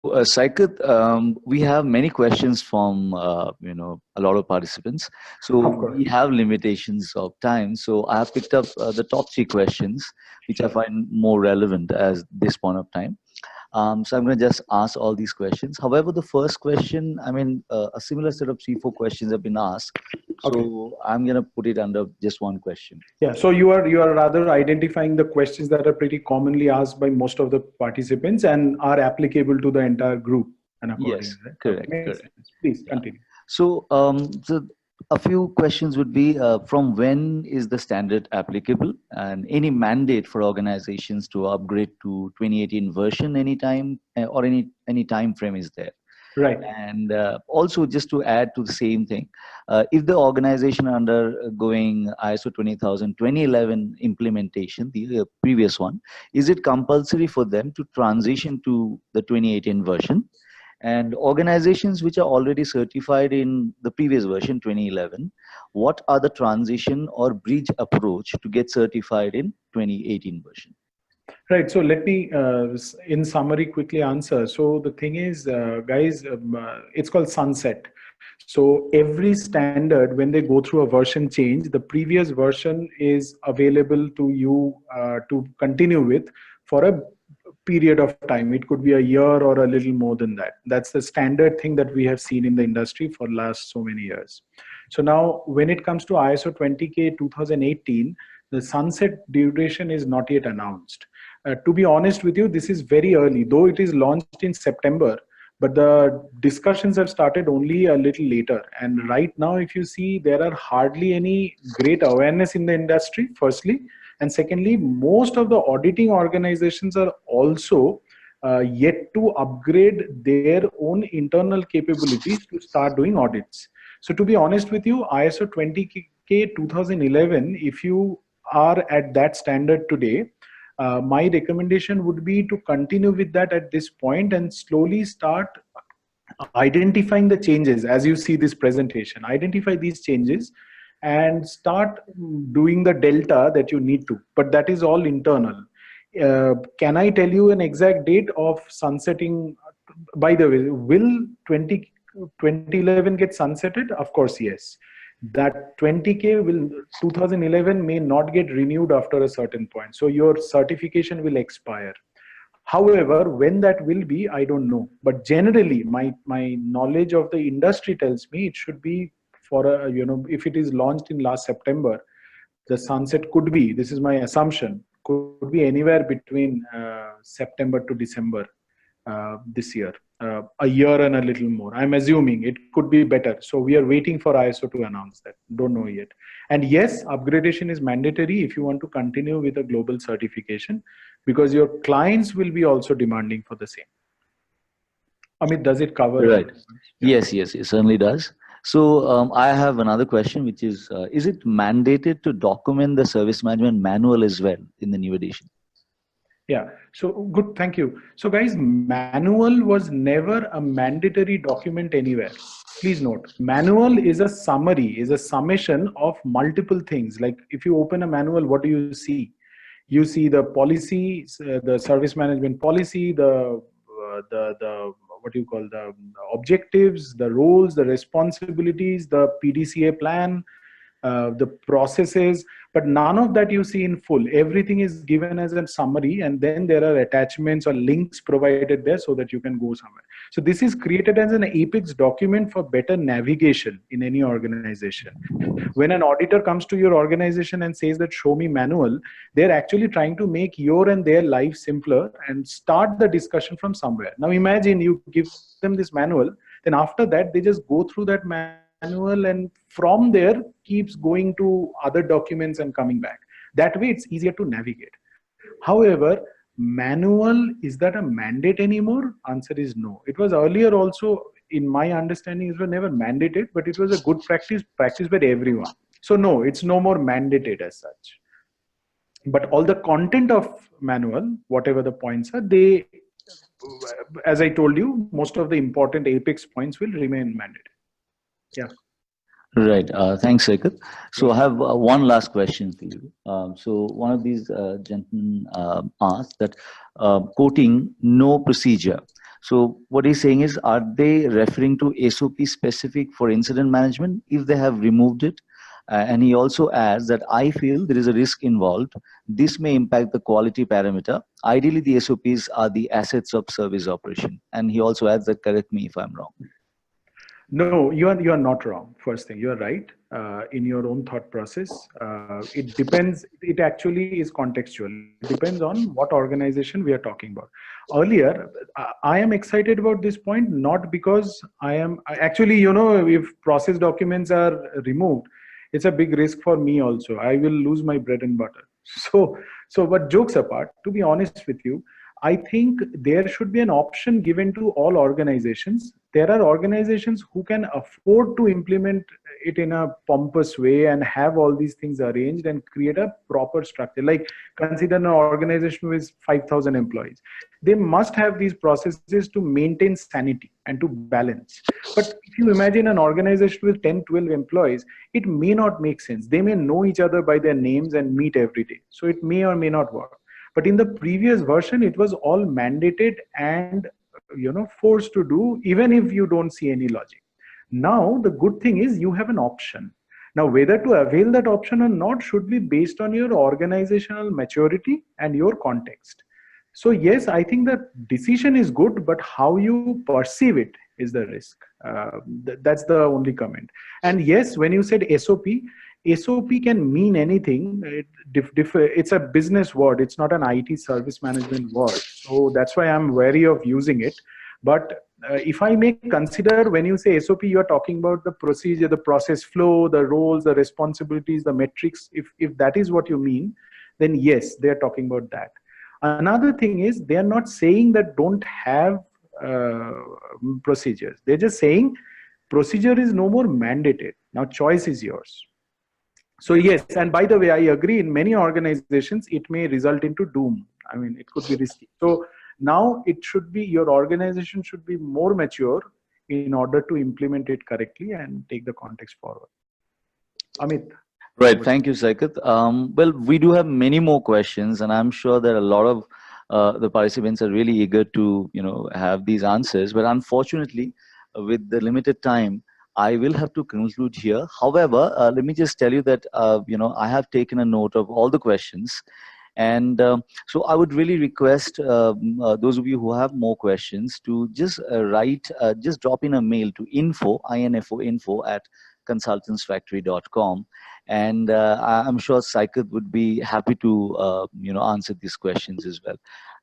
Saikat, we have many questions from a lot of participants. So Of course. we have limitations of time. So I have picked up the top three questions, which I Sure. find more relevant as this point of time. So I'm going to just ask all these questions. However, the first question, a similar set of three, four questions have been asked. Okay. So I'm going to put it under just one question. Yeah. So you are rather identifying the questions that are pretty commonly asked by most of the participants and are applicable to the entire group and accordingly. Yes, Right? Okay. correct, Makes correct. sense. Please Yeah. continue. So a few questions would be from when is the standard applicable and any mandate for organizations to upgrade to 2018 version anytime or any time frame is there? Right. And also just to add to the same thing, if the organization undergoing ISO 20000 2011 implementation, the previous one, is it compulsory for them to transition to the 2018 version? And organizations which are already certified in the previous version 2011, what are the transition or bridge approach to get certified in 2018 version? Right. So let me, in summary, quickly answer. So the thing is, guys, it's called sunset. So every standard, when they go through a version change, the previous version is available to you to continue with for a period of time. It could be a year or a little more than that. That's the standard thing that we have seen in the industry for last so many years. So now when it comes to ISO 20K 2018, the sunset duration is not yet announced. To be honest with you, this is very early, though it is launched in September, but the discussions have started only a little later. And right now, if you see, there are hardly any great awareness in the industry, firstly. And secondly, most of the auditing organizations are also yet to upgrade their own internal capabilities to start doing audits. So to be honest with you, ISO 20K 2011, if you are at that standard today, my recommendation would be to continue with that at this point and slowly start identifying the changes as you see this presentation. Identify these changes and start doing the delta that you need to, but that is all internal. Can I tell you an exact date of sunsetting? By the way, will 2011 get sunsetted? Of course, yes. That 20K will 2011 may not get renewed after a certain point. So your certification will expire. However, when that will be, I don't know. But generally, my knowledge of the industry tells me it should be for a, if it is launched in last September, the sunset could be, this is my assumption, could be anywhere between September to December this year. A year and a little more. I'm assuming it could be better. So we are waiting for ISO to announce that. Don't know yet. And yes, upgradation is mandatory if you want to continue with a global certification, because your clients will be also demanding for the same. Amit, does it cover? Right. Yeah. Yes, it certainly does. So I have another question, which is it mandated to document the service management manual as well in the new edition? Yeah, so good, thank you. So guys, manual was never a mandatory document anywhere. Please note, manual is a summary, is a summation of multiple things. Like if you open a manual, what do you see? You see the policy, the service management policy, the what do you call the objectives, the roles, the responsibilities, the PDCA plan, the processes, but none of that you see in full. Everything is given as a summary, and then there are attachments or links provided there so that you can go somewhere. So this is created as an Apex document for better navigation in any organization. When an auditor comes to your organization and says that show me manual, they're actually trying to make your and their life simpler and start the discussion from somewhere. Now imagine you give them this manual, then after that they just go through that manual and from there keeps going to other documents and coming back. That way it's easier to navigate. However, manual, is that a mandate anymore? Answer is no. It was earlier also, in my understanding, it was never mandated, but it was a good practice by everyone. So no, it's no more mandated as such. But all the content of manual, whatever the points are, they, as I told you, most of the important Apex points will remain mandated. Yeah. Right. Thanks, Saikat. So I have one last question for you. So one of these gentlemen asked that quoting no procedure. So what he's saying is, are they referring to SOP specific for incident management if they have removed it? And he also adds that I feel there is a risk involved. This may impact the quality parameter. Ideally, the SOPs are the assets of service operation. And he also adds that, correct me if I'm wrong. No, you are not wrong. First thing, you are right in your own thought process. It depends. It actually is contextual. It depends on what organization we are talking about. Earlier, I am excited about this point not because actually, if process documents are removed, it's a big risk for me also. I will lose my bread and butter. But jokes apart, to be honest with you, I think there should be an option given to all organizations. There are organizations who can afford to implement it in a pompous way and have all these things arranged and create a proper structure. Like, consider an organization with 5,000 employees. They must have these processes to maintain sanity and to balance. But if you imagine an organization with 10, 12 employees, it may not make sense. They may know each other by their names and meet every day. So it may or may not work. But in the previous version, it was all mandated and forced to do, even if you don't see any logic. Now the good thing is you have an option. Now whether to avail that option or not should be based on your organizational maturity and your context. So yes, I think that decision is good, but how you perceive it is the risk. That's the only comment. And yes, when you said SOP can mean anything. It's a business word. It's not an IT service management word. So that's why I'm wary of using it. But if I may consider, when you say SOP, you're talking about the procedure, the process flow, the roles, the responsibilities, the metrics. If that is what you mean, then yes, they're talking about that. Another thing is, they're not saying that don't have procedures. They're just saying procedure is no more mandated. Now choice is yours. So yes, and by the way, I agree, in many organizations, it may result into doom. I mean, it could be risky. So now your organization should be more mature in order to implement it correctly and take the context forward. Amit. Right. Thank you, Saikat. Well, we do have many more questions, and I'm sure that a lot of the participants are really eager to, have these answers. But unfortunately, with the limited time, I will have to conclude here. However, let me just tell you that, I have taken a note of all the questions. And so I would really request those of you who have more questions to just just drop in a mail to info at consultantsfactory.com. And I'm sure Saikat would be happy to, answer these questions as well.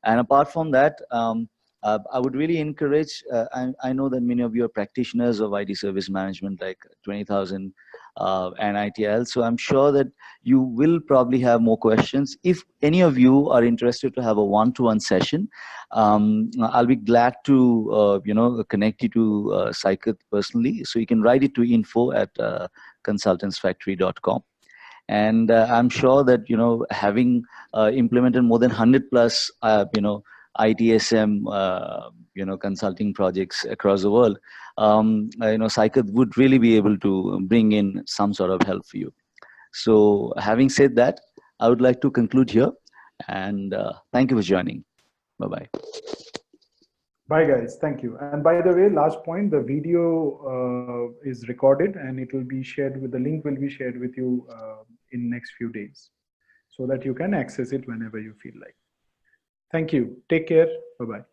And apart from that, I would really encourage, I know that many of you are practitioners of IT service management, like 20,000 and ITIL. So I'm sure that you will probably have more questions. If any of you are interested to have a one-to-one session, I'll be glad to, connect you to Saikat personally. So you can write it to info at consultantsfactory.com. And I'm sure that, having implemented more than 100 plus, ITSM, consulting projects across the world, Saikat would really be able to bring in some sort of help for you. So having said that, I would like to conclude here, and thank you for joining. Bye-bye. Bye, guys. Thank you. And by the way, last point, the video is recorded and it will be shared the link will be shared with you in next few days so that you can access it whenever you feel like. Thank you. Take care. Bye-bye.